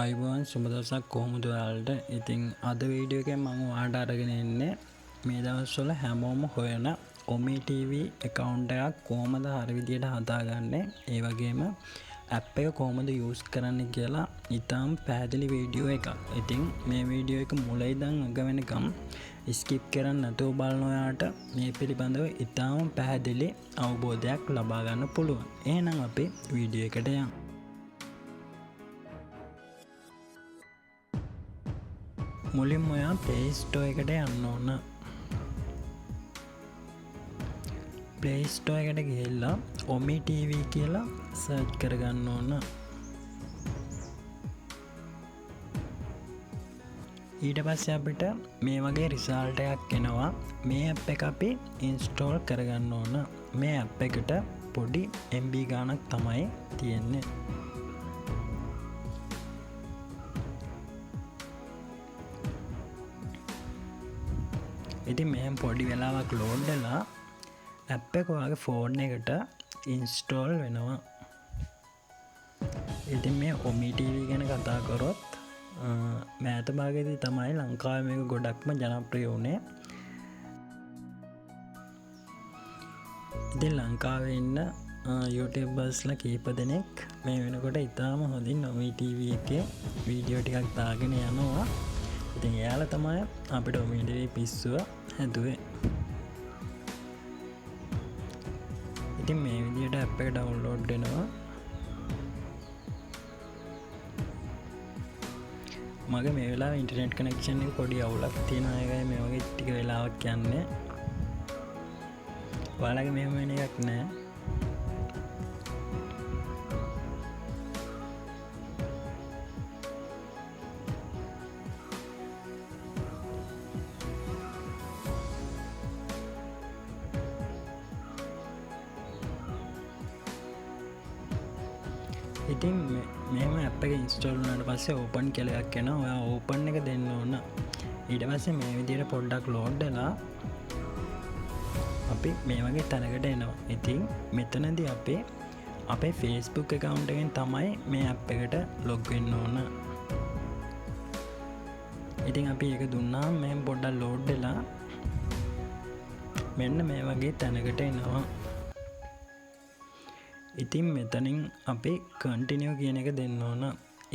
අයිබෝන් සුබ දවසක් කොහොමද ඔයාලට? ඉතින් අද වීඩියෝ එකෙන් මම ඔයාලට අරගෙන ඉන්නේ මේ දවස්වල හැමෝම හොයන ඔමි TV account එකක් කොහොමද හරි විදියට හදාගන්නේ, ඒ වගේම app එක කොහොමද use කරන්නේ කියලා ඉතාම පැහැදිලි වීඩියෝ එකක්. ඉතින් මේ වීඩියෝ එක මුල ඉඳන් අග වෙනකම් skip කරන්න නැතුව බලන ඔයාලට මේ පිළිබඳව ඉතාම පැහැදිලි අවබෝධයක් ලබා ගන්න පුළුවන්. එහෙනම් අපි වීඩියෝ එකට යමු. මුලින්ම ඔයා Play Store එකට යන්න ඕන. Play Store එකට ගිහිල්ලා ඔමි TV කියලා සර්ච් කරගන්න ඕන. ඊට පස්සේ අපිට මේ වගේ රිසල්ට් එකක් එනවා. මේ app එක අපි install කරගන්න ඕන. මේ app එකට පොඩි MB ගාණක් තමයි තියෙන්නේ. ඉතින් මෙහෙම පොඩි වෙලාවක් ලෝඩ් වෙලා app එක ඔයාගේ ෆෝන් එකට ඉන්ස්ටෝල් වෙනවා. ඉතින් මේ ඔමි TV ගැන කතා කරොත් මෑත භාගයේදී තමයි ලංකාවේ මේක ගොඩක්ම ජනප්‍රිය වුණේ. ඉතින් ලංකාවේ ඉන්න YouTubersලා කීප දෙනෙක් මේ වෙනකොට ඉතාම හොඳින් ඔමි TV එකේ වීඩියෝ ටිකක් දාගෙන යනවා. ඉතින් එයාලා තමයි අපිට ඔමි TV පිස්සුව හැදුවේ. ඉතින් මේ විදිහට app එක download වෙනවා. මගේ මේ වෙලාවේ ඉන්ටර්නෙට් කනෙක්ෂන් එක පොඩි අවුලක් තියෙනවා. ඒකයි මේ වගේ ටික වෙලාවක් යන්නේ. ඔයාලගේ මෙහෙම වෙන එකක් නෑ. ඉතින් මෙහෙම app එක ඉන්ස්ටෝල් වුණාට පස්සේ ඕපන් කියලා එකක් එනවා. ඔයා ඕපන් එක දෙන්න ඕන. ඊට පස්සේ මේ විදිහට පොඩ්ඩක් ලෝඩ් වෙලා අපි මේ වගේ තැනකට එනවා. ඉතින් මෙතනදී අපේ Facebook account එකෙන් තමයි මේ app එකට log වෙන්න ඕන. ඉතින් අපි ඒක දුන්නාම මෙහෙම පොඩ්ඩක් ලෝඩ් වෙලා මෙන්න මේ වගේ තැනකට එනවා. ඉතින් මෙතනින් අපි continue කියන එක දෙන්න ඕන.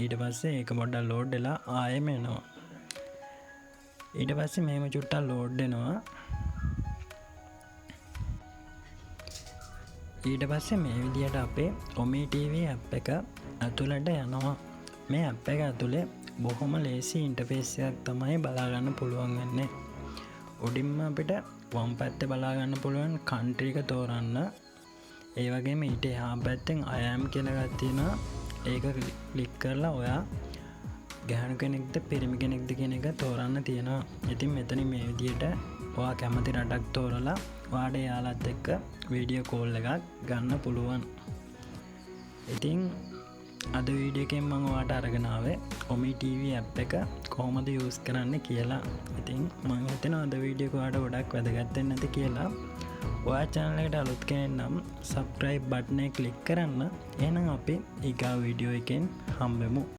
ඊට පස්සේ ඒක පොඩ්ඩක් ලෝඩ් වෙලා ආයෙම එනවා. ඊට පස්සේ මෙහෙම චුට්ටක් ලෝඩ් වෙනවා. ඊට පස්සේ මේ විදිහට අපේ ඔමි TV app එක ඇතුළට යනවා. මේ app එක ඇතුලේ බොහොම ලේසි ඉන්ටර්ෆේස් එකක් තමයි බලා ගන්න පුළුවන් වෙන්නේ. උඩින්ම අපිට වම් පැත්තේ බලා ගන්න පුළුවන් country එක තෝරන්න. ඒ වගේම ඊට එහා පැත්තෙන් I am කියලා එකක් තියෙනවා. ඒක ක්ලික් කරලා ඔයා ගැහණු කෙනෙක්ද පිරිමි කෙනෙක්ද කියන එක තෝරන්න තියෙනවා. ඉතින් මෙතන මේ විදිහට ඔයා කැමති රටක් තෝරලා ඔයාට එයාලත් එක්ක වීඩියෝ කෝල් එකක් ගන්න පුළුවන්. ඉතින් අද වීඩියෝ එකෙන් මම ඔයාට අරගෙන ආවේ ඔමි TV app එක කොහොමද use කරන්න කියලා. ඉතින් මම හිතනවා අද වීඩියෝ එක ඔයාට ගොඩක් වැදගත් වෙන්න ඇති කියලා. ඔයා channel එකට අලුත් කෙනෙක් නම් subscribe button එක click කරන්න. එහෙනම් අපි ඊගා වීඩියෝ එකෙන් හම්බෙමු.